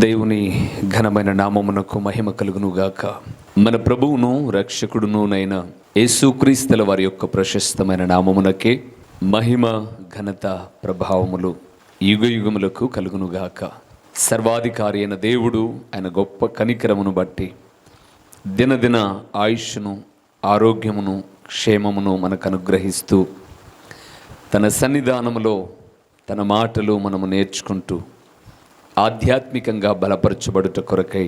దేవుని ఘనమైన నామమునకు మహిమ కలుగునుగాక. మన ప్రభువును రక్షకుడునునైన యేసుక్రీస్తుల వారి యొక్క ప్రశస్తమైన నామమునకే మహిమ ఘనత ప్రభావములు యుగయుగములకు కలుగునుగాక. సర్వాధికారి అయిన దేవుడు ఆయన గొప్ప కనికరమును బట్టి దినదిన ఆయుష్ను, ఆరోగ్యమును, క్షేమమును మనకు అనుగ్రహిస్తూ తన సన్నిధానములో తన మాటలు మనము నేర్చుకుంటూ ఆధ్యాత్మికంగా బలపరచబడుట కొరకై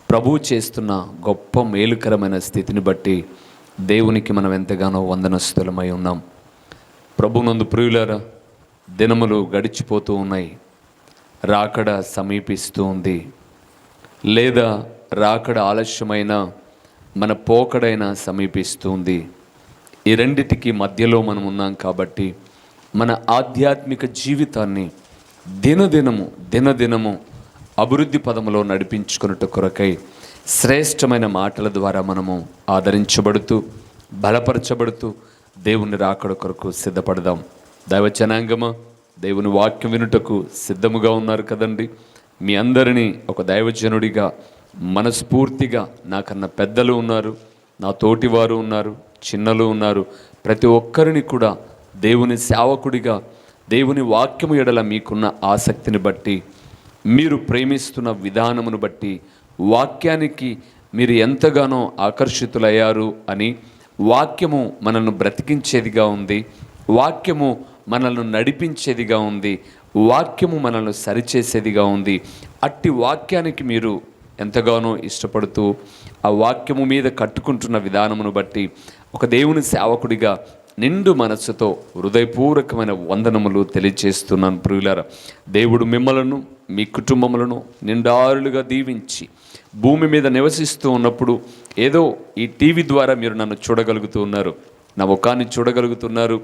ప్రభువు చేస్తున్న గొప్ప మేలుకరమైన స్థితిని బట్టి దేవునికి మనం ఎంతగానో వందనస్తులమై ఉన్నాం. ప్రభునందు ప్రియులారా, దినములు గడిచిపోతూ ఉన్నాయి. రాకడ సమీపిస్తూ ఉంది. లేదా రాకడ ఆలస్యమైన మన పోకడైనా సమీపిస్తూ ఉంది. ఈ రెండిటికి మధ్యలో మనం ఉన్నాం కాబట్టి మన ఆధ్యాత్మిక జీవితాన్ని దినదినము అభివృద్ధి పదములో నడిపించుకున్నట్టు కొరకై శ్రేష్టమైన మాటల ద్వారా మనము ఆదరించబడుతూ బలపరచబడుతూ దేవుని రాకడ కొరకు సిద్ధపడదాం. దైవజనాంగమా, దేవుని వాక్యం వినుటకు సిద్ధముగా ఉన్నారు కదండి. మీ అందరినీ ఒక దైవజనుడిగా మనస్ఫూర్తిగా, నాకన్నా పెద్దలు ఉన్నారు, నా తోటివారు ఉన్నారు, చిన్నలు ఉన్నారు, ప్రతి ఒక్కరిని కూడా దేవుని సేవకుడిగా, దేవుని వాక్యము ఎడల మీకున్న ఆసక్తిని బట్టి, మీరు ప్రేమిస్తున్న విధానమును బట్టి, వాక్యానికి మీరు ఎంతగానో ఆకర్షితులయ్యారు అని, వాక్యము మనల్ని బ్రతికించేదిగా ఉంది, వాక్యము మనల్ని నడిపించేదిగా ఉంది, వాక్యము మనల్ని సరిచేసేదిగా ఉంది. అట్టి వాక్యానికి మీరు ఎంతగానో ఇష్టపడుతూ ఆ వాక్యము మీద కట్టుకుంటున్న విధానమును బట్టి ఒక దేవుని సేవకుడిగా నిండు మనస్సుతో హృదయపూర్వకమైన వందనములు తెలియజేస్తున్నాను. ప్రియులారా, దేవుడు మిమ్మలను, మీ కుటుంబములను నిండారులుగా దీవించి భూమి మీద నివసిస్తూ ఉన్నప్పుడు ఏదో ఈ టీవీ ద్వారా మీరు నన్ను చూడగలుగుతూ ఉన్నారు, నా ముఖాన్ని చూడగలుగుతున్నారు,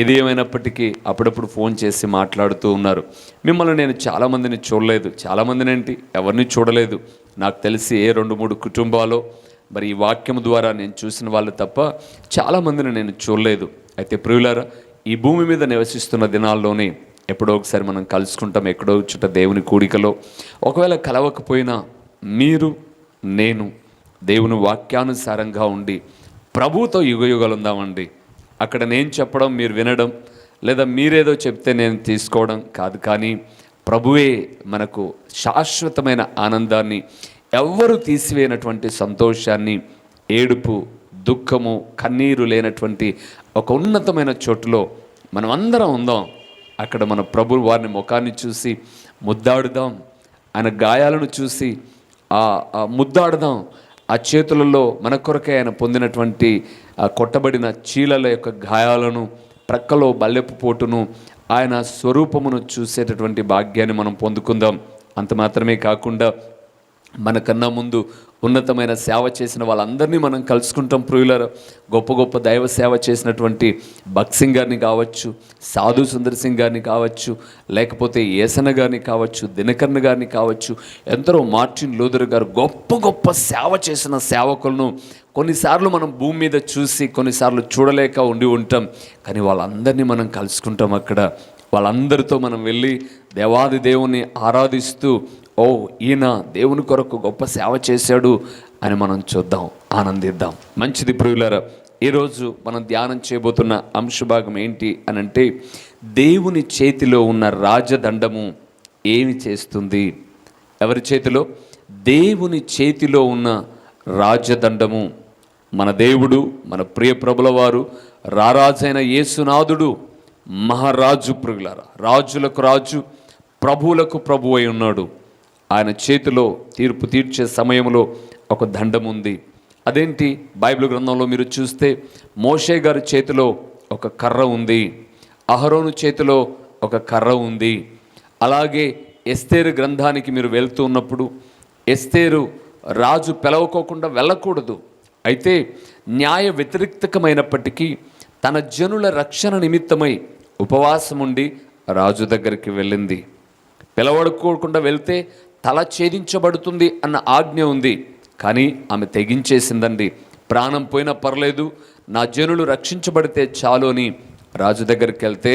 ఏది ఏమైనప్పటికీ అప్పుడప్పుడు ఫోన్ చేసి మాట్లాడుతూ ఉన్నారు. మిమ్మల్ని నేను చాలామందిని చూడలేదు, చాలామందిని ఏంటి ఎవరిని చూడలేదు. నాకు తెలిసి 2-3 కుటుంబాలు మరి ఈ వాక్యం ద్వారా నేను చూసిన వాళ్ళు తప్ప చాలామందిని నేను చూడలేదు. అయితే ప్రియులారా, ఈ భూమి మీద నివసిస్తున్న దినాల్లోనే ఎప్పుడో ఒకసారి మనం కలుసుకుంటాం, ఎక్కడో చుట్ట దేవుని కూడికలో. ఒకవేళ కలవకపోయినా మీరు, నేను దేవుని వాక్యానుసారంగా ఉండి ప్రభువుతో యుగయుగాలు ఉందామండి. అక్కడ నేను చెప్పడం మీరు వినడం, లేదా మీరేదో చెప్తే నేను తీసుకోవడం కాదు, కానీ ప్రభువే మనకు శాశ్వతమైన ఆనందాన్ని, ఎవ్వరూ తీసివేయనటువంటి సంతోషాన్ని, ఏడుపు, దుఃఖము, కన్నీరు లేనటువంటి ఒక ఉన్నతమైన చోటులో మనం అందరం ఉందాం. అక్కడ మన ప్రభు వారిని ముఖాన్ని చూసి ముద్దాడుదాం, ఆయన గాయాలను చూసి ముద్దాడుదాం. ఆ చేతులలో మన కొరకే ఆయన పొందినటువంటి కొట్టబడిన చీలల యొక్క గాయాలను, ప్రక్కలో బల్లెపు పోటును, ఆయన స్వరూపమును చూసేటటువంటి భాగ్యాన్ని మనం పొందుకుందాం. అంత మాత్రమే కాకుండా మనకన్నా ముందు ఉన్నతమైన సేవ చేసిన వాళ్ళందరినీ మనం కలుసుకుంటాం. ప్రియులారా, గొప్ప గొప్ప దైవ సేవ చేసినటువంటి భక్త్ సింగ్ గారిని కావచ్చు, సాధు సుందర్ సింగ్ గారిని కావచ్చు, లేకపోతే ఏసన గారిని కావచ్చు, దినకర్ణ గారిని కావచ్చు, ఎందరో మార్టిన్ లూథర్ గారు, గొప్ప గొప్ప సేవ చేసిన సేవకులను కొన్నిసార్లు మనం భూమి మీద చూసి కొన్నిసార్లు చూడలేక ఉండి ఉంటాం. కానీ వాళ్ళందరినీ మనం కలుసుకుంటాం. అక్కడ వాళ్ళందరితో మనం వెళ్ళి దేవాది దేవుని ఆరాధిస్తూ, ఓ ఈయన దేవుని కొరకు గొప్ప సేవ చేశాడు అని మనం చూద్దాం, ఆనందిద్దాం. మంచిది ప్రియులారా, ఈరోజు మనం ధ్యానం చేయబోతున్న అంశభాగం ఏంటి అని అంటే, దేవుని చేతిలో ఉన్న రాజదండము ఏమి చేస్తుంది? ఎవరి చేతిలో? దేవుని చేతిలో ఉన్న రాజదండము. మన దేవుడు, మన ప్రియ ప్రభుల వారు, రారాజైన యేసునాథుడు, మహారాజు. ప్రియులారా, రాజులకు రాజు, ప్రభువులకు ప్రభు అయి ఉన్నాడు. ఆయన చేతిలో తీర్పు తీర్చే సమయంలో ఒక దండం ఉంది. అదేంటి? బైబిల్ గ్రంథంలో మీరు చూస్తే మోషే గారి చేతిలో ఒక కర్ర ఉంది, అహరోను చేతిలో ఒక కర్ర ఉంది. అలాగే ఎస్తేరు గ్రంథానికి మీరు వెళ్తూ ఉన్నప్పుడు ఎస్తేరు రాజు పిలవకోకుండా వెళ్ళకూడదు. అయితే న్యాయ వ్యతిరేక్తమైనప్పటికీ తన జనుల రక్షణ నిమిత్తమై ఉపవాసం ఉండి రాజు దగ్గరికి వెళ్ళింది. పిలవడుకోకుండా వెళ్తే తల ఛేదించబడుతుంది అన్న ఆజ్ఞ ఉంది, కానీ ఆమె తెగించేసిందండి. ప్రాణం పోయినా పర్లేదు, నా జనులు రక్షించబడితే చాలు అని రాజు దగ్గరికి వెళ్తే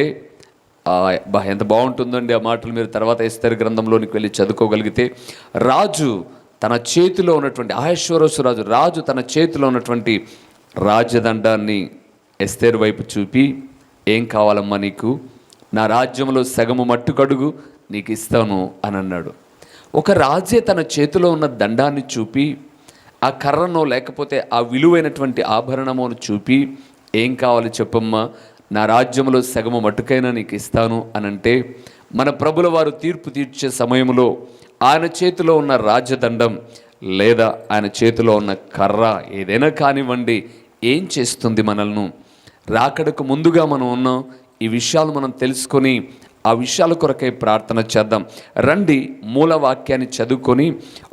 ఎంత బాగుంటుందండి ఆ మాటలు. మీరు తర్వాత ఎస్తేరు గ్రంథంలోనికి వెళ్ళి చదువుకోగలిగితే, రాజు తన చేతిలో ఉన్నటువంటి అహష్వేరోషు రాజు తన చేతిలో ఉన్నటువంటి రాజదండాన్ని ఎస్తేరు వైపు చూపి, ఏం కావాలమ్మా నీకు, నా రాజ్యంలో సగము మట్టుకడుగు నీకు ఇస్తాను అని అన్నాడు. ఒక రాజే తన చేతిలో ఉన్న దండాన్ని చూపి, ఆ కర్రనో లేకపోతే ఆ విలువైనటువంటి ఆభరణమును చూపి, ఏం కావాలి చెప్పమ్మా, నా రాజ్యంలో సగము మట్టుకైనా నీకు ఇస్తాను అనంటే, మన ప్రభుల వారు తీర్పు తీర్చే సమయంలో ఆయన చేతిలో ఉన్న రాజదండం లేదా ఆయన చేతిలో ఉన్న కర్ర ఏదైనా కానివ్వండి, ఏం చేస్తుంది మనల్ని? రాకడకు ముందుగా మనం ఉన్నాం. ఈ విషయాలు మనం తెలుసుకొని ఆ విషయాల కొరకై ప్రార్థన చేద్దాం. రండి, మూల వాక్యాన్ని చదువుకొని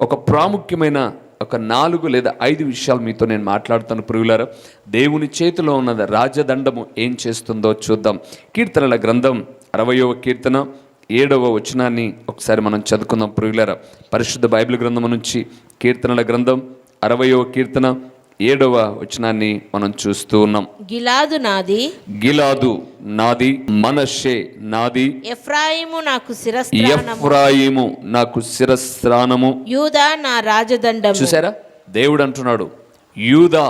ఒక ప్రాముఖ్యమైన ఒక 4 లేదా 5 విషయాలు మీతో నేను మాట్లాడుతాను ప్రియులారా. దేవుని చేతిలో ఉన్న రాజదండము ఏం చేస్తుందో చూద్దాం. కీర్తనల గ్రంథం 60వ కీర్తన 7వ వచనాన్ని ఒకసారి మనం చదువుకుందాం ప్రియులారా. పరిశుద్ధ బైబిల్ గ్రంథం నుంచి కీర్తనల గ్రంథం 60వ కీర్తన 7వ వచనాన్ని మనం చూస్తూ ఉన్నాం. గిలాదు నాది, మనష్షే నాది, ఎఫ్రాయిము నాకు శిరస్త్రాణము, యూదా నా రాజదండము. చూసారా, దేవుడు అంటున్నాడు యూదా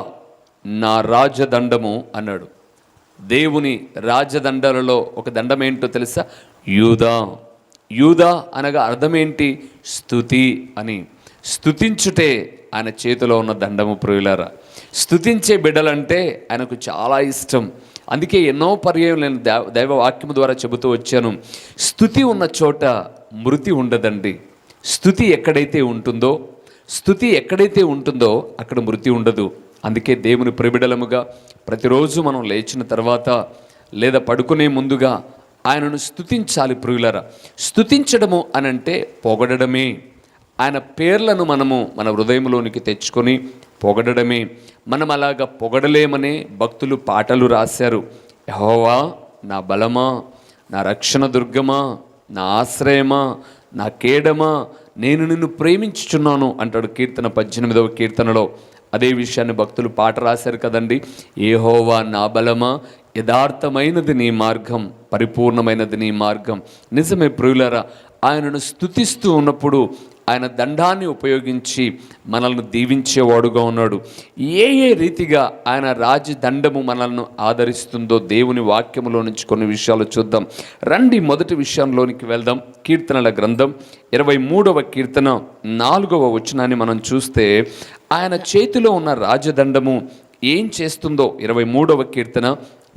నా రాజదండము అన్నాడు. దేవుని రాజదండాలలో ఒక దండం ఏంటో తెలుసా? యూదా అనగా అర్థమేంటి? స్తుతి అని. స్తుతించుటే ఆయన చేతిలో ఉన్న దండము ప్రియులారా. స్తుతించే బిడ్డలంటే ఆయనకు చాలా ఇష్టం. అందుకే ఎన్నో పర్యాయం నేను దైవ వాక్యము ద్వారా చెబుతూ వచ్చాను, స్తుతి ఉన్న చోట మృతి ఉండదండి. స్తుతి ఎక్కడైతే ఉంటుందో అక్కడ మృతి ఉండదు. అందుకే దేవుని ప్రియబిడ్డలముగా ప్రతిరోజు మనం లేచిన తర్వాత లేదా పడుకునే ముందుగా ఆయనను స్తుతించాలి ప్రియులారా. స్తుతించడము అనంటే పొగడమే. ఆయన పేర్లను మనము మన హృదయంలోనికి తెచ్చుకొని పొగడమే. మనం అలాగా పొగడలేమనే భక్తులు పాటలు రాశారు. యెహోవా నా బలమా, నా రక్షణ దుర్గమా, నా ఆశ్రయమా, నా కేడమా, నేను నిన్ను ప్రేమించుచున్నాను అంటాడు కీర్తన 18వ కీర్తనలో. అదే విషయాన్ని భక్తులు పాట రాశారు కదండి. యెహోవా నా బలమా, యథార్థమైనది నీ మార్గం, పరిపూర్ణమైనది నీ మార్గం. నిజమే ప్రియులారా, ఆయనను స్తుతిస్తూ ఉన్నప్పుడు ఆయన దండాన్ని ఉపయోగించి మనల్ని దీవించేవాడుగా ఉన్నాడు. ఏ రీతిగా ఆయన రాజదండము మనల్ని ఆదరిస్తుందో దేవుని వాక్యములో నుంచి కొన్ని విషయాలు చూద్దాం. రండి, మొదటి విషయంలోనికి వెళ్దాం. కీర్తనల గ్రంథం 23వ కీర్తన 4వ వచనాన్ని మనం చూస్తే, ఆయన చేతిలో ఉన్న రాజదండము ఏం చేస్తుందో 23వ కీర్తన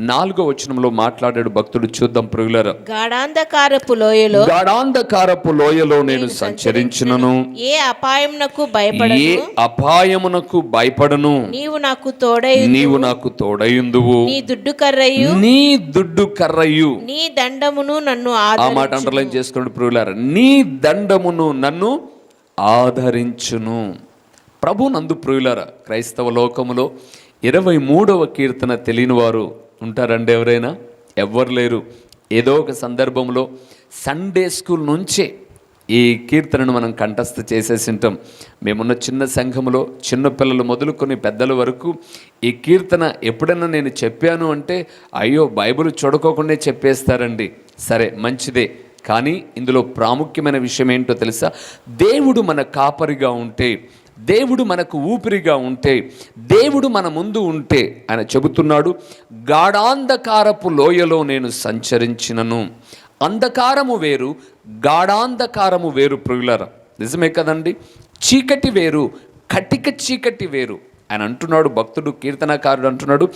4వ వచనంలో మాట్లాడాడు భక్తుడు. చూద్దాం ప్రియులారా. గాఢాంధకారపు లోయలో నేను సంచరించినను, ఏ అపాయమునకు భయపడను. నీవు నాకు తోడయుందువు, నీ దుడ్డు కర్రయు నీ దండమును నన్ను ఆ మాట అండర్లైన్ చేసుకోండి ప్రియులారా. నీ దండమును నన్ను ఆదరించును. ప్రభు నందు ప్రియులారా, క్రైస్తవ లోకములో 23వ కీర్తన తెలియని వారు ఉంటారండి ఎవరైనా? ఎవ్వరు లేరు. ఏదో ఒక సందర్భంలో సండే స్కూల్ నుంచే ఈ కీర్తనను మనం కంఠస్థ చేసేసి ఉంటాం. మేమున్న చిన్న సంఘంలో చిన్నపిల్లలు మొదలుకొని పెద్దల వరకు ఈ కీర్తన ఎప్పుడైనా నేను చెప్పాను అంటే, అయ్యో బైబిల్ చూడకోకుండా చెప్పేస్తారండి. సరే, మంచిదే. కానీ ఇందులో ప్రాముఖ్యమైన విషయం ఏంటో తెలుసా? దేవుడు మన కాపరిగా ఉంటే, దేవుడు మనకు ఊపిరిగా ఉంటే, దేవుడు మన ముందు ఉంటే, ఆయన చెబుతున్నాడు, గాఢాంధకారపు లోయలో నేను సంచరించినను. అంధకారము వేరు, గాఢాంధకారము వేరు ప్రియులారా. నిజమే కదండి? చీకటి వేరు, కటిక చీకటి వేరు. ఆయన అంటున్నాడు, భక్తుడు కీర్తనకారుడు అంటున్నాడు,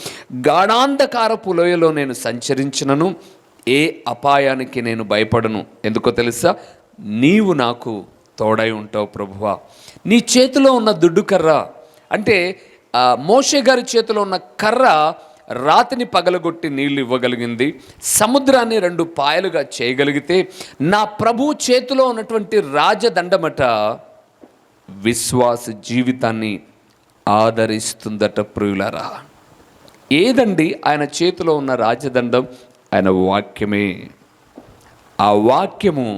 గాఢాంధకారపు లోయలో నేను సంచరించినను, ఏ అపాయానికి నేను భయపడను. ఎందుకో తెలుసా? నీవు నాకు తోడై ఉంటావు ప్రభువా. నీ చేతిలో ఉన్న దుడ్డు కర్ర అంటే మోషే గారి చేతిలో ఉన్న కర్ర రాతిని పగలగొట్టి నీళ్లు ఇవ్వగలిగింది, సముద్రాన్ని 2 పాయలుగా చేయగలిగితే, నా ప్రభు చేతిలో ఉన్నటువంటి రాజదండమట విశ్వాస జీవితాన్ని ఆదరిస్తుందట ప్రియులారా. ఏదండి ఆయన చేతిలో ఉన్న రాజదండం? ఆయన వాక్యమే. ఆ వాక్యము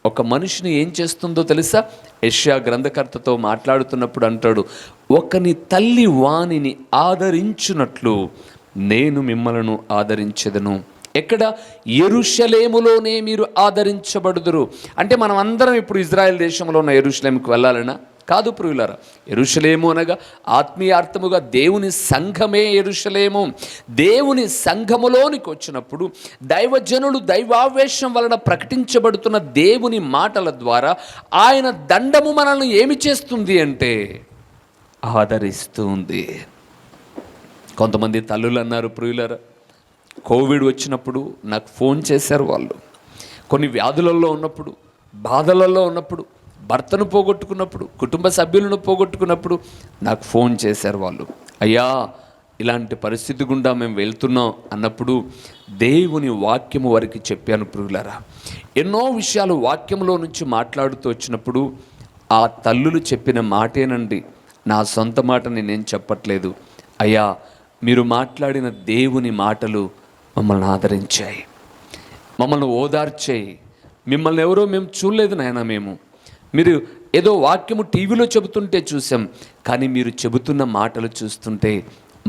ఒక మనిషిని ఏం చేస్తుందో తెలుసా? యెషయా గ్రంథకర్తతో మాట్లాడుతున్నప్పుడు అంటాడు, ఒకని తల్లి వానిని ఆదరించున్నట్లు నేను మిమ్మలను ఆదరించెదను. ఎక్కడ? యెరూషలేములోనే మీరు ఆదరించబడుదురు. అంటే మనం అందరం ఇప్పుడు ఇజ్రాయెల్ దేశంలో ఉన్న యెరూషలేముకు వెళ్ళాలన్నా? కాదు ప్రియులారా. యెరూషలేము అనగా ఆత్మీయార్థముగా దేవుని సంఘమే యెరూషలేము. దేవుని సంఘములోనికి వచ్చినప్పుడు దైవజనులు దైవావేశం వలన ప్రకటించబడుతున్న దేవుని మాటల ద్వారా ఆయన దండము మనల్ని ఏమి చేస్తుంది అంటే ఆదరిస్తుంది. కొంతమంది తల్లులు అన్నారు ప్రియులారా, కోవిడ్ వచ్చినప్పుడు నాకు ఫోన్ చేశారు. వాళ్ళు కొన్ని వ్యాధులలో ఉన్నప్పుడు, బాధలలో ఉన్నప్పుడు, భర్తను పోగొట్టుకున్నప్పుడు, కుటుంబ సభ్యులను పోగొట్టుకున్నప్పుడు నాకు ఫోన్ చేశారు వాళ్ళు. అయ్యా, ఇలాంటి పరిస్థితి గుండా మేము వెళ్తున్నాం అన్నప్పుడు దేవుని వాక్యము వారికి చెప్పాను ప్రియులారా. ఎన్నో విషయాలు వాక్యంలో నుంచి మాట్లాడుతూ వచ్చినప్పుడు ఆ తల్లులు చెప్పిన మాటేనండి, నా సొంత మాట నేనేం చెప్పట్లేదు. అయ్యా, మీరు మాట్లాడిన దేవుని మాటలు మమ్మల్ని ఆదరించాయి, మమ్మల్ని ఓదార్చాయి. మిమ్మల్ని ఎవరో మేము చూడలేదు నాయనా, మీరు ఏదో వాక్యము టీవీలో చెబుతుంటే చూసాం, కానీ మీరు చెబుతున్న మాటలు చూస్తుంటే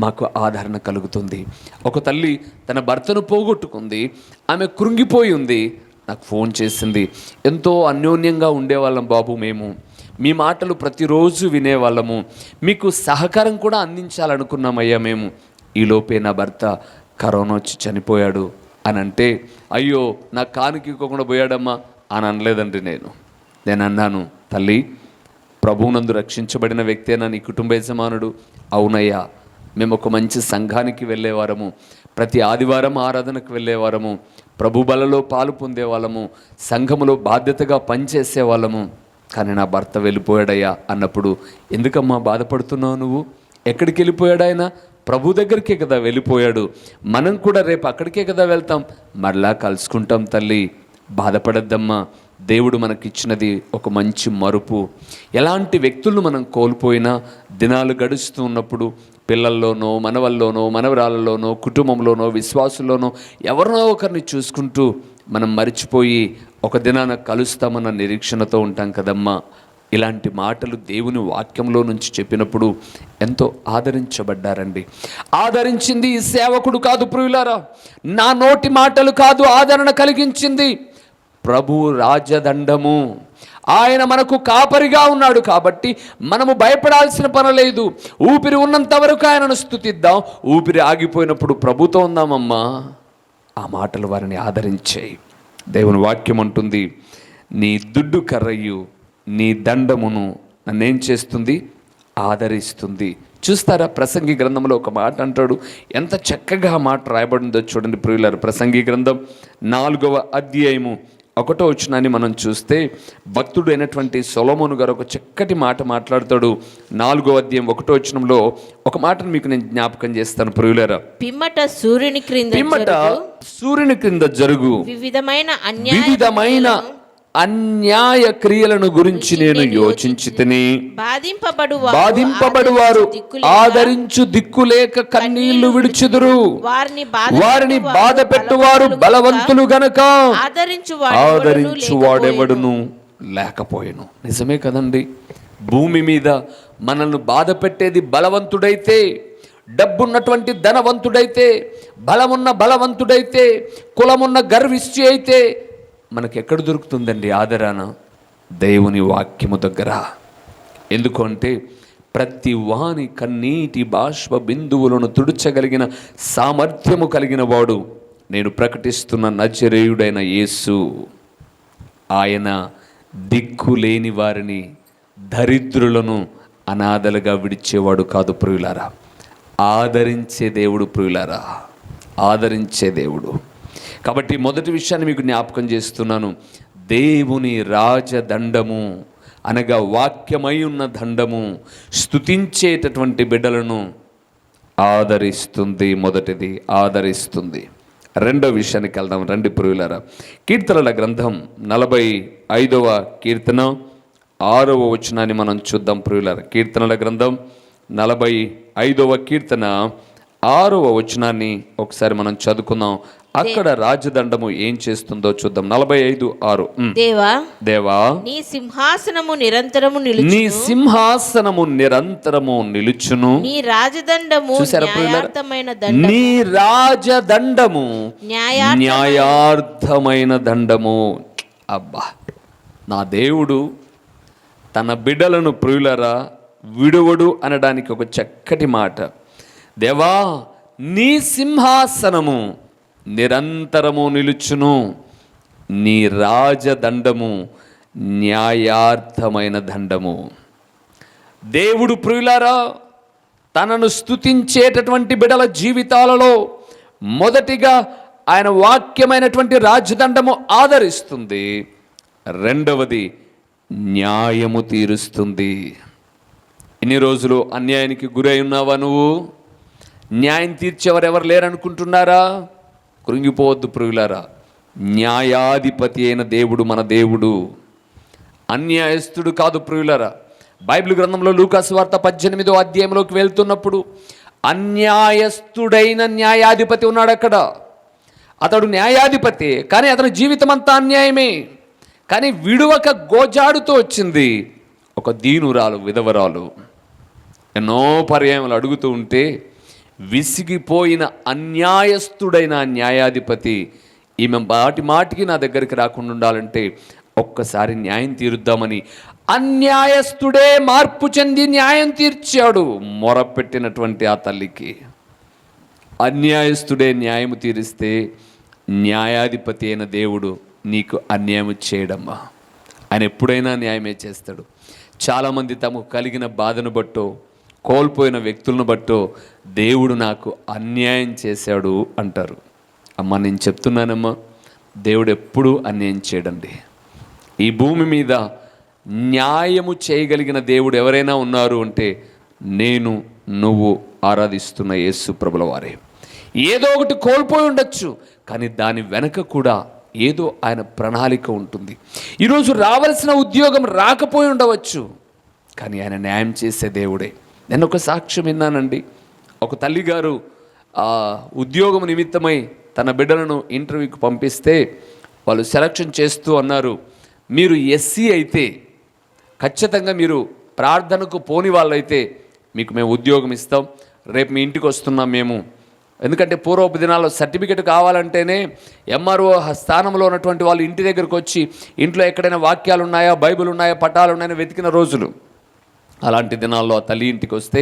మాకు ఆదరణ కలుగుతుంది. ఒక తల్లి తన భర్తను పోగొట్టుకుంది, ఆమె కృంగిపోయి ఉంది, నాకు ఫోన్ చేసింది. ఎంతో అన్యోన్యంగా ఉండేవాళ్ళం బాబు, మేము మీ మాటలు ప్రతిరోజు వినేవాళ్ళము, మీకు సహకారం కూడా అందించాలనుకున్నామయ్యా మేము. ఈలోపే నా భర్త కరోనా వచ్చి చనిపోయాడు అని అంటే, అయ్యో నా కానుక ఇవ్వకుండా పోయాడమ్మా అని అనలేదండి నేను అన్నాను, తల్లి, ప్రభువునందు రక్షించబడిన వ్యక్తేనా నీ కుటుంబ యజమానుడు? అవునయ్యా, మేము ఒక మంచి సంఘానికి వెళ్ళేవారము, ప్రతి ఆదివారం ఆరాధనకు వెళ్ళేవారము, ప్రభు బలలో పాలు పొందేవాళ్ళము, సంఘములో బాధ్యతగా పనిచేసేవాళ్ళము, కానీ నా భర్త వెళ్ళిపోయాడయ్యా అన్నప్పుడు, ఎందుకమ్మా బాధపడుతున్నావు నువ్వు? ఎక్కడికి వెళ్ళిపోయాడు ఆయన? ప్రభు దగ్గరికే కదా వెళ్ళిపోయాడు, మనం కూడా రేపు అక్కడికే కదా వెళ్తాం, మరలా కలుసుకుంటాం తల్లి, బాధపడద్దమ్మా. దేవుడు మనకిచ్చినది ఒక మంచి మరుపు. ఎలాంటి వ్యక్తులను మనం కోల్పోయినా దినాలు గడుస్తూ ఉన్నప్పుడు పిల్లల్లోనో, మనవల్లోనో, మనవరాళ్ళలోనో, కుటుంబంలోనో, విశ్వాసుల్లోనో ఎవరినో ఒకరిని చూసుకుంటూ మనం మరిచిపోయి ఒక దినాన కలుస్తామన్న నిరీక్షణతో ఉంటాం కదమ్మా. ఇలాంటి మాటలు దేవుని వాక్యంలో నుంచి చెప్పినప్పుడు ఎంతో ఆదరించబడ్డారండి. ఆదరించింది ఈ సేవకుడు కాదు ప్రియులారా, నా నోటి మాటలు కాదు ఆదరణ కలిగించింది, ప్రభు రాజదండము. ఆయన మనకు కాపరిగా ఉన్నాడు కాబట్టి మనము భయపడాల్సిన పని లేదు. ఊపిరి ఉన్నంత వరకు ఆయనను స్తుతిద్దాం, ఊపిరి ఆగిపోయినప్పుడు ప్రభుతో ఉందామమ్మా. ఆ మాటలు వారిని ఆదరించాయి. దేవుని వాక్యం అంటుంది, నీ దుడ్డు కర్రయ్యు నీ దండమును నన్నేం చేస్తుంది? ఆదరిస్తుంది. చూస్తారా, ప్రసంగి గ్రంథంలో ఒక మాట అంటాడు, ఎంత చక్కగా మాట రాయబడిందో చూడండి ప్రియులారు. ప్రసంగి గ్రంథం 4వ అధ్యాయము 1వ వచనాన్ని మనం చూస్తే భక్తుడు అయినటువంటి సొలొమోను గారు ఒక చక్కటి మాట మాట్లాడతాడు. 4వ అధ్యాయం 1వ వచనంలో ఒక మాటను మీకు నేను జ్ఞాపకం చేస్తాను ప్రియులారా. పిమ్మట సూర్యుని క్రింద జరుగు వివిధమైన అన్యాయ క్రియలను గురించి నేను యోచించితిని. బాధింపబడువారు ఆదరించు దిక్కులేక కన్నీళ్లు విడుచుదురు, వారిని బాధ పెట్టువారు బలవంతులు గనక ఆదరించువాడెవడును లేకపోయెను. నిజమే కదండి, భూమి మీద మనల్ని బాధ పెట్టేది బలవంతుడైతే, డబ్బున్నటువంటి ధనవంతుడైతే, బలవంతుడైతే, కులమున్న గర్విష్టి అయితే మనకెక్కడ దొరుకుతుందండి ఆదరణ? దేవుని వాక్యము దగ్గర. ఎందుకంటే ప్రతి వాని కన్నీటి బాష్ప బిందువులను తుడుచగలిగిన సామర్థ్యము కలిగిన వాడు నేను ప్రకటిస్తున్న నజరేయుడైన యేసు. ఆయన దిక్కు లేని వారిని, దరిద్రులను అనాథలుగా విడిచేవాడు కాదు ప్రియులారా, ఆదరించే దేవుడు ప్రియులారా, ఆదరించే దేవుడు. కాబట్టి మొదటి విషయాన్ని మీకు జ్ఞాపకం చేస్తున్నాను, దేవుని రాజదండము అనగా వాక్యమై ఉన్న దండము స్తుతించేటటువంటి బిడ్డలను ఆదరిస్తుంది. మొదటిది ఆదరిస్తుంది. రెండో విషయానికి వెళ్దాం రండి ప్రియులారా. కీర్తనల గ్రంథం 45వ కీర్తన 6వ వచనాన్ని మనం చూద్దాం ప్రియులారా. కీర్తనల గ్రంథం 45వ కీర్తన 6వ వచనాన్ని ఒకసారి మనం చదువుకుందాం. అక్కడ రాజదండము ఏం చేస్తుందో చూద్దాం. 45:6. దేవా నీ సింహాసనము నిరంతరము నిలుచును. నీ సింహాసనము నిరంతరము నిలుచును. నీ రాజదండము న్యాయార్థమైన దండము. నీ రాజదండము న్యాయార్థమైన దండము. అబ్బా, నా దేవుడు తన బిడ్డలను ప్రియులరా విడువడు అనడానికి ఒక చక్కటి మాట. దేవా నీ సింహాసనము నిరంతరము నిలుచును. నీ రాజదండము న్యాయార్థమైన దండము. దేవుడు ప్రియులారా తనను స్తుతించేటటువంటి బిడ్డల జీవితాలలో మొదటిగా ఆయన వాక్యమైనటువంటి రాజదండము ఆదరిస్తుంది. రెండవది న్యాయము తీరుస్తుంది. ఇన్ని రోజులు అన్యాయానికి గురై ఉన్నావా? నువ్వు న్యాయం తీర్చేవారు ఎవరు లేరనుకుంటున్నారా? కృంగిపోవద్దు ప్రియులారా. న్యాయాధిపతి అయిన దేవుడు మన దేవుడు, అన్యాయస్తుడు కాదు ప్రియులారా. బైబిల్ గ్రంథంలో లూకాసు వార్త 18వ అధ్యాయంలోకి వెళ్తున్నప్పుడు అన్యాయస్తుడైన న్యాయాధిపతి ఉన్నాడు అక్కడ. అతడు న్యాయాధిపతి, కానీ అతని జీవితం అంతా అన్యాయమే. కానీ విడువక గోజాడుతూ వచ్చింది ఒక దీనురాలు, విధవరాలు. ఎన్నో పర్యాయములు అడుగుతూ ఉంటే విసిగిపోయిన అన్యాయస్తుడైన న్యాయాధిపతి ఈమె మాటికి నా దగ్గరికి రాకుండా ఉండాలంటే ఒక్కసారి న్యాయం తీరుద్దామని అన్యాయస్తుడే మార్పు చెంది న్యాయం తీర్చాడు. మొరపెట్టినటువంటి ఆ తల్లికి అన్యాయస్తుడే న్యాయం తీరిస్తే న్యాయాధిపతి అయిన దేవుడు నీకు అన్యాయం చేయడమ్మా. ఆయన ఎప్పుడైనా న్యాయమే చేస్తాడు. చాలామంది తమకు కలిగిన బాధను బట్టో కోల్పోయిన వ్యక్తులను బట్టో దేవుడు నాకు అన్యాయం చేశాడు అంటారు. అమ్మ నేను చెప్తున్నానమ్మా, దేవుడు ఎప్పుడూ అన్యాయం చేయడండి. ఈ భూమి మీద న్యాయము చేయగలిగిన దేవుడు ఎవరైనా ఉన్నారు అంటే నేను నువ్వు ఆరాధిస్తున్న యేసు ప్రభుల వారే. ఏదో ఒకటి కోల్పోయి ఉండొచ్చు, కానీ దాని వెనక కూడా ఏదో ఆయన ప్రణాళిక ఉంటుంది. ఈరోజు రావాల్సిన ఉద్యోగం రాకపోయి ఉండవచ్చు, కానీ ఆయన న్యాయం చేసే దేవుడే. నేను ఒక సాక్ష్యం విన్నానండి. ఒక తల్లిగారు ఉద్యోగం నిమిత్తమై తన బిడ్డలను ఇంటర్వ్యూకి పంపిస్తే వాళ్ళు సెలక్షన్ చేస్తూ అన్నారు, మీరు ఎస్సీ అయితే ఖచ్చితంగా మీరు ప్రార్థనకు పోని వాళ్ళైతే మీకు మేము ఉద్యోగం ఇస్తాం, రేపు మీ ఇంటికి వస్తున్నాం మేము. ఎందుకంటే పూర్వపు దినాల్లో సర్టిఫికెట్ కావాలంటేనే ఎంఆర్ఓ స్థానంలో ఉన్నటువంటి వాళ్ళు ఇంటి దగ్గరకు వచ్చి ఇంట్లో ఎక్కడైనా వాక్యాలు ఉన్నాయా, బైబిల్ ఉన్నాయా, పటాలు ఉన్నాయని వెతికిన రోజులు. అలాంటి దినాల్లో ఆ తల్లి ఇంటికి వస్తే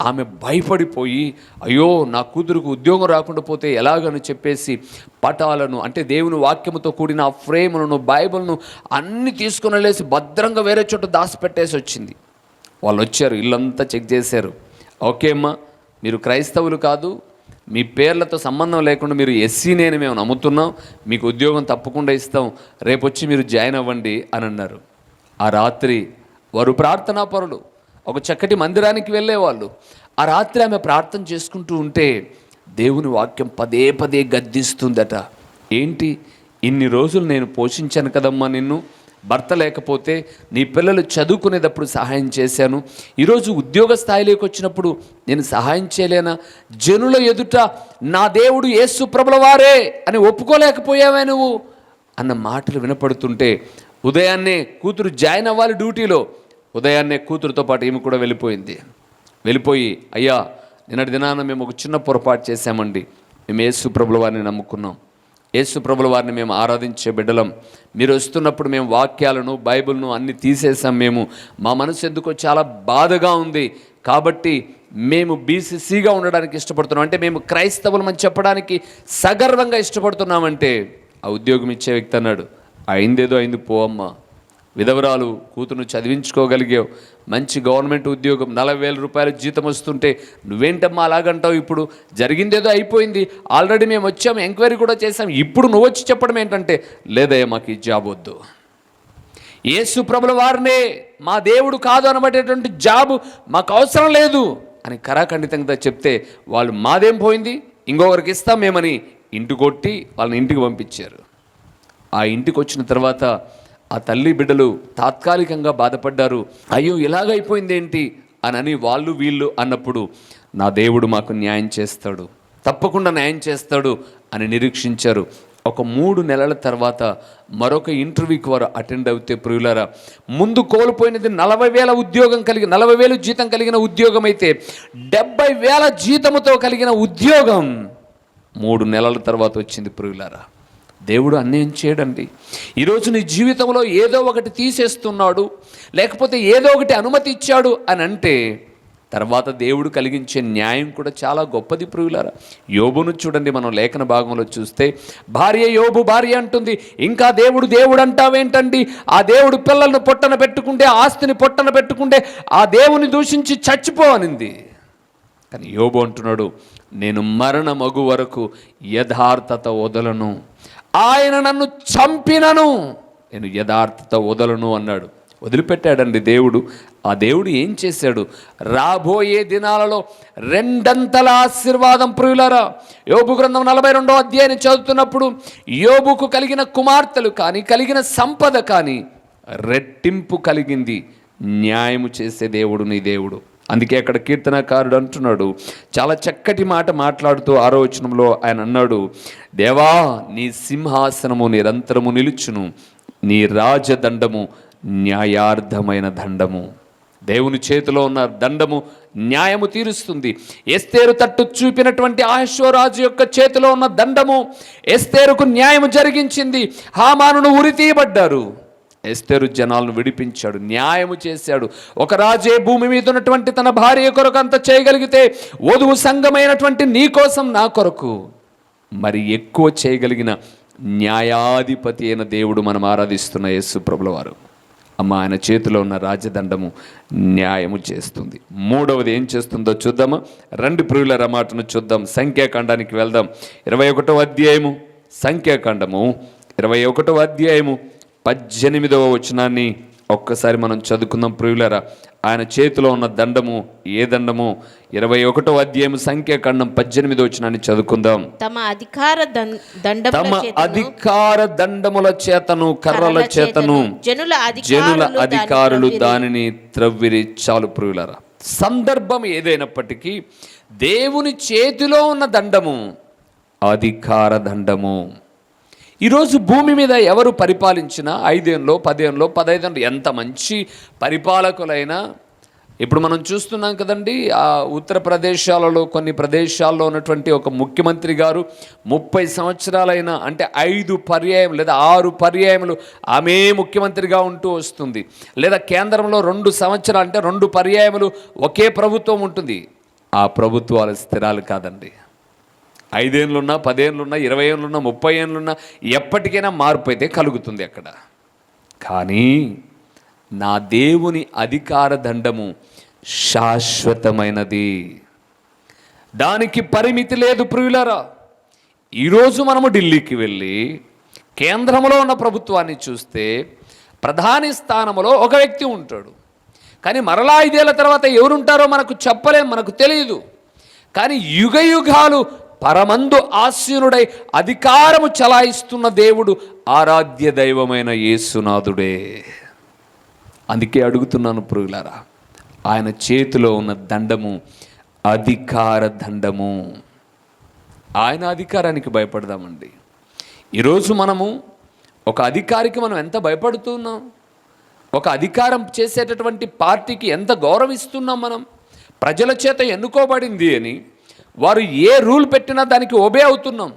ఆమె భయపడిపోయి అయ్యో నా కూతురుకు ఉద్యోగం రాకుండా పోతే ఎలాగని చెప్పేసి పటాలను, అంటే దేవుని వాక్యముతో కూడిన ఆ ఫ్రేములను, బైబిల్ను అన్నీ తీసుకుని వెళ్ళేసి భద్రంగా వేరే చోట దాచిపెట్టేసి వచ్చింది. వాళ్ళు వచ్చారు, ఇల్లంతా చెక్ చేశారు. ఓకే అమ్మా, మీరు క్రైస్తవులు కాదు, మీ పేర్లతో సంబంధం లేకుండా మీరు ఎస్సీనేని మేము నమ్ముతున్నాం, మీకు ఉద్యోగం తప్పకుండా ఇస్తాం, రేపు వచ్చి మీరు జాయిన్ అవ్వండి అని అన్నారు. ఆ రాత్రి వారు ప్రార్థనా పరులు, ఒక చక్కటి మందిరానికి వెళ్ళేవాళ్ళు. ఆ రాత్రి ఆమె ప్రార్థన చేసుకుంటూ ఉంటే దేవుని వాక్యం పదే పదే గద్దిస్తుందట. ఏంటి, ఇన్ని రోజులు నేను పోషించాను కదమ్మా నిన్ను, భర్త లేకపోతే నీ పిల్లలు చదువుకునేటప్పుడు సహాయం చేశాను, ఈరోజు ఉద్యోగ స్థాయిలోకి వచ్చినప్పుడు నేను సహాయం చేయలేనా? జనుల ఎదుట నా దేవుడు యేసు ప్రభుల వారే అని ఒప్పుకోలేకపోయావే నువ్వు అన్న మాటలు వినపడుతుంటే ఉదయాన్నే కూతురు జాయిన్ అవ్వాలి డ్యూటీలో. ఉదయాన్నే కూతురుతో పాటు ఈమె కూడా వెళ్ళిపోయి అయ్యా నిన్నటి దినాన మేము ఒక చిన్న పొరపాటు చేశామండి, మేము యేసు ప్రభుల వారిని నమ్ముకున్నాం, యేసు ప్రభుల వారిని మేము ఆరాధించే బిడ్డలం, మీరు వస్తున్నప్పుడు మేము వాక్యాలను బైబిల్ను అన్ని తీసేసాం, మేము మా మనసు ఎందుకో చాలా బాధగా ఉంది, కాబట్టి మేము బీసీసీగా ఉండడానికి ఇష్టపడుతున్నాం, అంటే మేము క్రైస్తవులం అని చెప్పడానికి సగర్వంగా ఇష్టపడుతున్నామంటే ఆ ఉద్యోగం ఇచ్చే వ్యక్తి అన్నాడు, అయిందేదో అయింది పోవమ్మా, విధవరాలు కూతురును చదివించుకోగలిగావు, మంచి గవర్నమెంట్ ఉద్యోగం 40,000 రూపాయలు జీతం వస్తుంటే నువ్వేంటమ్మా అలాగంటావు, ఇప్పుడు జరిగిందేదో అయిపోయింది, ఆల్రెడీ మేము వచ్చాము, ఎంక్వైరీ కూడా చేసాం, ఇప్పుడు నువ్వు వచ్చి చెప్పడం ఏంటంటే లేదయ్యా మాకు ఈ జాబ్ వద్దు, యేసు ప్రభుల వారినే మా దేవుడు కాదు అనబడేటువంటి జాబు మాకు అవసరం లేదు అని కరాఖండితంగా చెప్తే వాళ్ళు మాదేం పోయింది ఇంకొకరికి ఇస్తాం మేమని ఇంటి కొట్టి వాళ్ళని ఇంటికి పంపించారు. ఆ ఇంటికి వచ్చిన తర్వాత ఆ తల్లి బిడ్డలు తాత్కాలికంగా బాధపడ్డారు. అయ్యో ఇలాగైపోయింది ఏంటి అని వాళ్ళు వీళ్ళు అన్నప్పుడు నా దేవుడు మాకు న్యాయం చేస్తాడు, తప్పకుండా న్యాయం చేస్తాడు అని నిరీక్షించారు. ఒక 3 నెలల తర్వాత మరొక ఇంటర్వ్యూకి వారు అటెండ్ అవుతే ప్రియులారా, ముందు కోల్పోయినది 40,000 ఉద్యోగం కలిగి 40,000 జీతం కలిగిన ఉద్యోగం అయితే 70,000 జీతముతో కలిగిన ఉద్యోగం 3 నెలల తర్వాత వచ్చింది ప్రియులారా. దేవుడు అన్యాయం చేయడండి. ఈరోజు నీ జీవితంలో ఏదో ఒకటి తీసేస్తున్నాడు, లేకపోతే ఏదో ఒకటి అనుమతి ఇచ్చాడు అని అంటే తర్వాత దేవుడు కలిగించే న్యాయం కూడా చాలా గొప్పది ప్రియులారా. యోబును చూడండి, మనం లేఖన భాగంలో చూస్తే యోబు భార్య అంటుంది, ఇంకా దేవుడు అంటావేంటండి, ఆ దేవుడు పిల్లలను పొట్టన పెట్టుకుంటే, ఆస్తిని పొట్టన పెట్టుకుంటే ఆ దేవుని దూషించి చచ్చిపో అనింది. కానీ యోబు అంటున్నాడు, నేను మరణమగు వరకు యథార్థత వదలను, ఆయన నన్ను చంపినను నేను యథార్థత వదలను అన్నాడు. వదిలిపెట్టాడండి దేవుడు. ఆ దేవుడు ఏం చేశాడు? రాబోయే దినాలలో 2 ఆశీర్వాదం ప్రియులారా. యోబు గ్రంథం 42వ అధ్యాయాన్ని చదువుతున్నప్పుడు యోబుకు కలిగిన కుమార్తెలు కానీ, కలిగిన సంపద కానీ రెట్టింపు కలిగింది. న్యాయము చేసే దేవుడు నీ దేవుడు. అందుకే అక్కడ కీర్తనకారుడు అంటున్నాడు, చాలా చక్కటి మాట మాట్లాడుతూ 6వ వచనంలో ఆయన అన్నాడు, దేవా నీ సింహాసనము నిరంతరము నిలుచును, నీ రాజదండము న్యాయార్థమైన దండము. దేవుని చేతిలో ఉన్న దండము న్యాయము తీరుస్తుంది. ఎస్తేరు తట్టు చూపినటువంటి అహష్వేరోషు యొక్క చేతిలో ఉన్న దండము ఎస్తేరుకు న్యాయము జరిగించింది. హామానును ఉరి తీయబడ్డారు, ఎస్తేరు జనాలను విడిపించాడు, న్యాయము చేశాడు. ఒక రాజే భూమి మీద ఉన్నటువంటి తన భార్య కొరకు అంత చేయగలిగితే వధువు సంఘమైనటువంటి నీ కోసం నా కొరకు మరి ఎక్కువ చేయగలిగిన న్యాయాధిపతి అయిన దేవుడు మనం ఆరాధిస్తున్న యేసు ప్రభుల వారు. అమ్మ, ఆయన చేతిలో ఉన్న రాజదండము న్యాయము చేస్తుంది. 3వది ఏం చేస్తుందో చూద్దామా? రండి ప్రియుల మాటను చూద్దాం. సంఖ్యాకాండానికి వెళ్దాం. 21వ అధ్యాయము, సంఖ్యాకాండము 21వ అధ్యాయము 18వ వచనాన్ని ఒక్కసారి మనం చదువుకుందాం ప్రియులారా. ఆయన చేతిలో ఉన్న దండము ఏ దండము? 21వ అధ్యాయము సంఖ్యాకాండం 18వ వచనాన్ని చదువుకుందాం. తమ అధికార దండముల చేతను, కర్రల చేతను జనుల అధికారులు దానిని త్రవ్విరి. చాలు ప్రియులారా, సందర్భం ఏదైనప్పటికీ దేవుని చేతిలో ఉన్న దండము అధికార దండము. ఈరోజు భూమి మీద ఎవరు పరిపాలించినా 5 ఏళ్ళు 10 ఏళ్ళు 15 ఏళ్ళు ఎంత మంచి పరిపాలకులైనా, ఇప్పుడు మనం చూస్తున్నాం కదండి, ఆ ఉత్తరప్రదేశాలలో కొన్ని ప్రదేశాల్లో ఉన్నటువంటి ఒక ముఖ్యమంత్రి గారు 30 సంవత్సరాలైనా, అంటే 5 పర్యాయం లేదా 6 పర్యాయములు ఆమె ముఖ్యమంత్రిగా ఉంటూ వస్తుంది. లేదా కేంద్రంలో 2 సంవత్సరాలు అంటే 2 పర్యాయములు ఒకే ప్రభుత్వం ఉంటుంది. ఆ ప్రభుత్వాలు స్థిరాలు కాదండి. 5 ఏళ్ళున్నా 10 ఏళ్ళున్నా 20 ఏళ్ళున్నా 30 ఏళ్ళున్నా ఎప్పటికైనా మార్పు అయితే కలుగుతుంది అక్కడ. కానీ నా దేవుని అధికార దండము శాశ్వతమైనది, దానికి పరిమితి లేదు ప్రియులారా. ఈరోజు మనము ఢిల్లీకి వెళ్ళి కేంద్రంలో ఉన్న ప్రభుత్వాన్ని చూస్తే ప్రధాని స్థానంలో ఒక వ్యక్తి ఉంటాడు. కానీ మరలా 5 ఏళ్ల తర్వాత ఎవరుంటారో మనకు చెప్పలేం, మనకు తెలియదు. కానీ యుగయుగాలు పరమందు ఆసీనుడై అధికారము చలాయిస్తున్న దేవుడు ఆరాధ్య దైవమైన యేసునాథుడే. అందుకే అడుగుతున్నాను ప్రియులారా, ఆయన చేతిలో ఉన్న దండము అధికార దండము. ఆయన అధికారానికి భయపడదామండి. ఈరోజు మనము ఒక అధికారికి మనం ఎంత భయపడుతున్నాం, ఒక అధికారం చేసేటటువంటి పార్టీకి ఎంత గౌరవిస్తున్నాం. మనం ప్రజల చేత ఎన్నుకోబడింది అని వారు ఏ రూల్ పెట్టినా దానికి ఒబే అవుతున్నాం.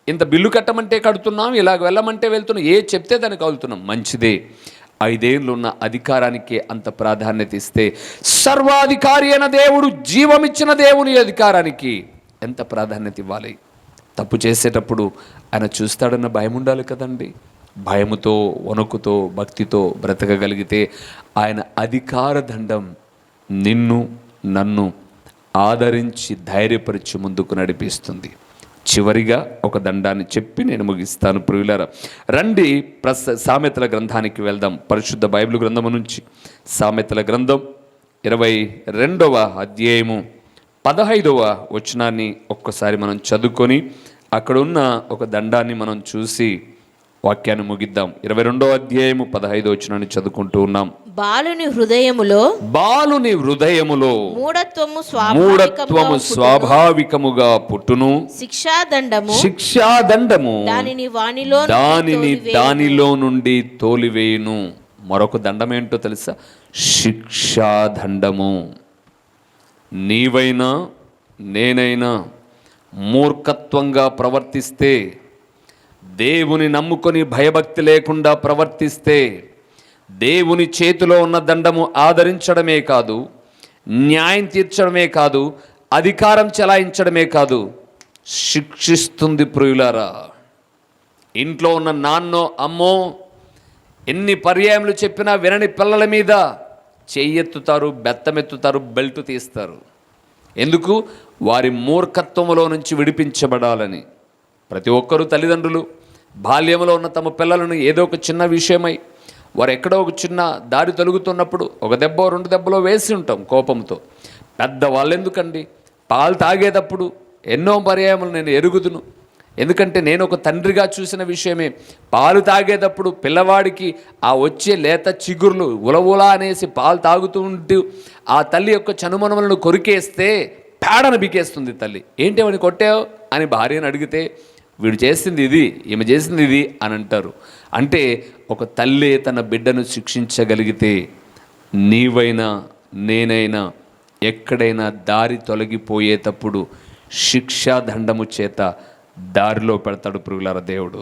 ఇంత బిల్లు కట్టమంటే కడుతున్నాం, ఇలాగ వెళ్ళమంటే వెళ్తున్నాం, ఏ చెప్తే దానికి అవుతున్నాం. మంచిదే, 5 ఏళ్ళు ఉన్న అధికారానికి అంత ప్రాధాన్యత ఇస్తే సర్వాధికారి అయిన దేవుడు, జీవమిచ్చిన దేవుని అధికారానికి ఎంత ప్రాధాన్యత ఇవ్వాలి? తప్పు చేసేటప్పుడు ఆయన చూస్తాడన్న భయం ఉండాలి కదండి. భయముతో, వణుకుతో, భక్తితో బ్రతకగలిగితే ఆయన అధికార దండం నిన్ను నన్ను ఆదరించి ధైర్యపరిచి ముందుకు నడిపిస్తుంది. చివరిగా ఒక దండాన్ని చెప్పి నేను ముగిస్తాను ప్రియులారా. రండి సామెతల గ్రంథానికి వెళ్దాం. పరిశుద్ధ బైబిల్ గ్రంథము నుంచి సామెతల గ్రంథం 22వ అధ్యాయము 15వ వచనాన్ని ఒక్కసారి మనం చదువుకొని అక్కడ ఉన్న ఒక దండాన్ని మనం చూసి వాక్యాన్ని ముగిద్దాం. 22వ అధ్యాయము 15వ వచనాన్ని చదువుకుంటూ ఉన్నాం. బాలుని హృదయములో మూఢత్వము స్వాభావికముగా పుట్టును. శిక్షాదండము దానిలో నుండి తోలివేయును. మరొక దండం ఏంటో తెలుసా? శిక్షాదండము. నీవైనా నేనైనా మూర్ఖత్వంగా ప్రవర్తిస్తే, దేవుని నమ్ముకొని భయభక్తి లేకుండా ప్రవర్తిస్తే, దేవుని చేతిలో ఉన్న దండము ఆదరించడమే కాదు, న్యాయం తీర్చడమే కాదు, అధికారం చెలాయించడమే కాదు, శిక్షిస్తుంది ప్రియులారా. ఇంట్లో ఉన్న నాన్నో అమ్మో ఎన్ని పర్యాయములు చెప్పినా వినని పిల్లల మీద చెయ్యెత్తుతారు, బెత్తమెత్తుతారు, బెల్ట్ తీస్తారు. ఎందుకు? వారి మూర్ఖత్వములో నుంచి విడిపించబడాలని. ప్రతి ఒక్కరూ తల్లిదండ్రులు బాల్యంలో ఉన్న తమ పిల్లలను ఏదో ఒక చిన్న విషయమై వారు ఎక్కడో ఒక చిన్న దారి తొలుగుతున్నప్పుడు ఒక దెబ్బ 2 దెబ్బలో వేసి ఉంటాం కోపంతో. పెద్దవాళ్ళు ఎందుకండి? పాలు తాగేటప్పుడు ఎన్నో పర్యాయములు నేను ఎరుగుదును. ఎందుకంటే నేను ఒక తండ్రిగా చూసిన విషయమే. పాలు తాగేటప్పుడు పిల్లవాడికి ఆ వచ్చే లేత చిగుర్లు ఉలవులా అనేసి పాలు తాగుతూ ఉంటూ ఆ తల్లి యొక్క చనుమనములను కొరికేస్తే పేడను బికేస్తుంది తల్లి. ఏంటి వాడిని కొట్టావు అని భార్యను అడిగితే, వీడు చేసింది ఇది, ఈమె చేసింది ఇది అని అంటారు. అంటే ఒక తల్లి తన బిడ్డను శిక్షించగలిగితే, నీవైనా నేనైనా ఎక్కడైనా దారి తొలగిపోయేటప్పుడు శిక్షాదండము చేత దారిలో పెడతాడు ప్రియులారా దేవుడు.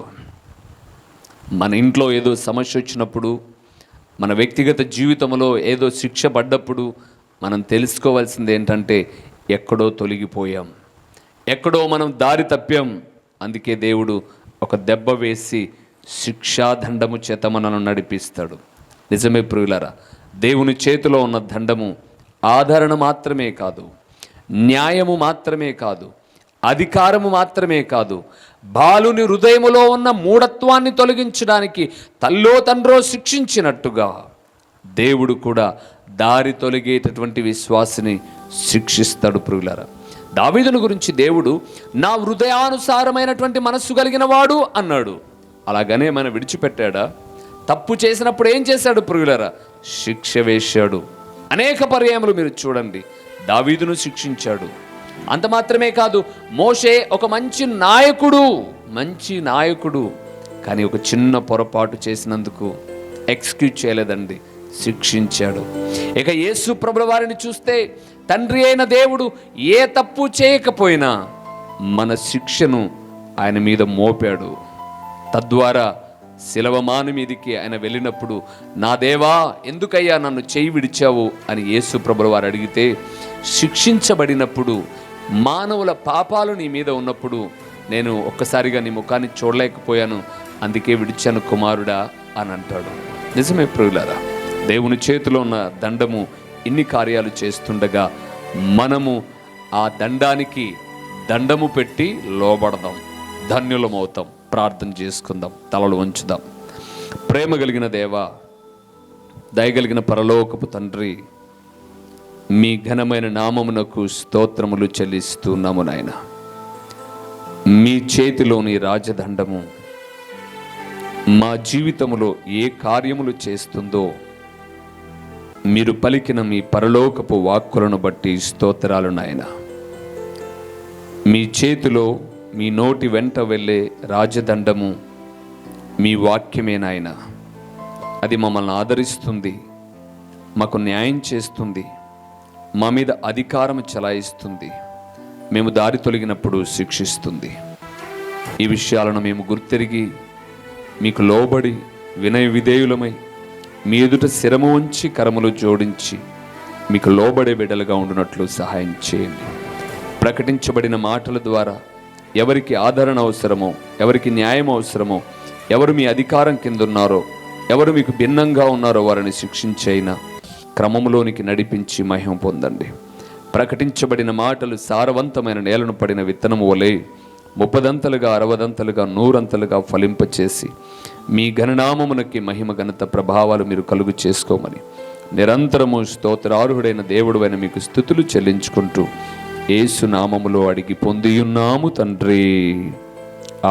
మన ఇంట్లో ఏదో సమస్య వచ్చినప్పుడు, మన వ్యక్తిగత జీవితంలో ఏదో శిక్ష పడ్డప్పుడు మనం తెలుసుకోవాల్సింది ఏంటంటే, ఎక్కడో తొలగిపోయాం, ఎక్కడో మనం దారి తప్పాం. అందుకే దేవుడు ఒక దెబ్బ వేసి శిక్షాదండము చేత మనల్ని నడిపిస్తాడు. నిజమే ప్రియులారా, దేవుని చేతిలో ఉన్న దండము ఆదరణ మాత్రమే కాదు, న్యాయము మాత్రమే కాదు, అధికారము మాత్రమే కాదు, బాలుని హృదయములో ఉన్న మూఢత్వాన్ని తొలగించడానికి తల్లో తండ్రో శిక్షించినట్టుగా దేవుడు కూడా దారి తొలగేటటువంటి విశ్వాసిని శిక్షిస్తాడు ప్రియులారా. దావీదుని గురించి దేవుడు నా హృదయానుసారమైనటువంటి మనస్సు కలిగిన వాడు అన్నాడు. అలాగనే మనం విడిచిపెట్టాడా? తప్పు చేసినప్పుడు ఏం చేశాడు ప్రియులారా? శిక్ష వేశాడు. అనేక పర్యాయములు మీరు చూడండి, దావీదును శిక్షించాడు. అంత మాత్రమే కాదు, మోషే ఒక మంచి నాయకుడు, కానీ ఒక చిన్న పొరపాటు చేసినందుకు ఎక్స్క్యూజ్ చేయలేదండి, శిక్షించాడు. ఇక యేసు ప్రభుల వారిని చూస్తే తండ్రి అయిన దేవుడు ఏ తప్పు చేయకపోయినా మన శిక్షను ఆయన మీద మోపాడు. తద్వారా శిలవమాను మీదికి ఆయన వెళ్ళినప్పుడు, నా దేవా ఎందుకయ్యా నన్ను చేయి విడిచావు అని యేసు ప్రభుల వారు అడిగితే, శిక్షించబడినప్పుడు మానవుల పాపాలు నీ మీద ఉన్నప్పుడు నేను ఒక్కసారిగా నీ ముఖాన్ని చూడలేకపోయాను, అందుకే విడిచాను కుమారుడా అని అంటాడు. నిజమే ప్రియులారా, దేవుని చేతిలో ఉన్న దండము ఇన్ని కార్యాలు చేస్తుండగా మనము ఆ దండానికి దండము పెట్టి లోబడదాం, ధన్యులమవుతాం. ప్రార్థన చేసుకుందాం, తలలు వంచుదాం. ప్రేమ కలిగిన దేవా, దయగలిగిన పరలోకపు తండ్రి, మీ ఘనమైన నామమునకు స్తోత్రములు చెల్లిస్తున్నాము నాయన. మీ చేతిలోని రాజదండము మా జీవితములో ఏ కార్యములు చేస్తుందో మీరు పలికిన మీ పరలోకపు వాక్కులను బట్టి స్తోత్రాలు నాయన. మీ చేతిలో మీ నోటి వెంట వెళ్ళే రాజదండము మీ వాక్యమే నాయన. అది మమ్మల్ని ఆదరిస్తుంది, మాకు న్యాయం చేస్తుంది, మా మీద అధికారం చెలాయిస్తుంది, మేము దారి తొలగినప్పుడు శిక్షిస్తుంది. ఈ విషయాలను మేము గుర్తెరిగి మీకు లోబడి వినయ విధేయులమై మీ ఎదుట శిరము ఉంచి కరములు జోడించి మీకు లోబడే బిడ్డలుగా ఉండునట్లు సహాయం చేయండి. ప్రకటించబడిన మాటల ద్వారా ఎవరికి ఆదరణ అవసరమో, ఎవరికి న్యాయం అవసరమో, ఎవరు మీ అధికారం కింద ఉన్నారో, ఎవరు మీకు భిన్నంగా ఉన్నారో వారిని శిక్షించైనా క్రమంలోనికి నడిపించి మహిమ పొందండి. ప్రకటించబడిన మాటలు సారవంతమైన నేలను పడిన విత్తనము వలె 30దంతలుగా 60దంతలుగా 100అంతలుగా ఫలింపచేసి మీ ఘననామమునకి మహిమ ఘనత ప్రభావాలు మీరు కలుగు చేసుకోమని నిరంతరము స్తోత్రార్హుడైన దేవుడు అయిన మీకు స్తుతులు చెల్లించుకుంటూ యేసు నామములో అడిగి పొందియున్నాము తండ్రి.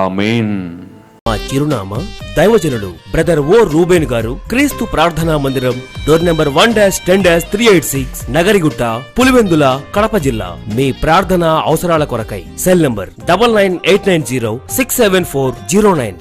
ఆమేన్. మా చిరునామా దైవజనులు బ్రదర్ ఓ రూబేన్ గారు, క్రీస్తు ప్రార్థనా మందిరం, డోర్ నెంబర్ 1-10-386, నగరిగుట్ట, పులివెందుల, కడప జిల్లా. మీ ప్రార్థనా అవసరాల కొరకై సెల్ నంబర్ 9989067409.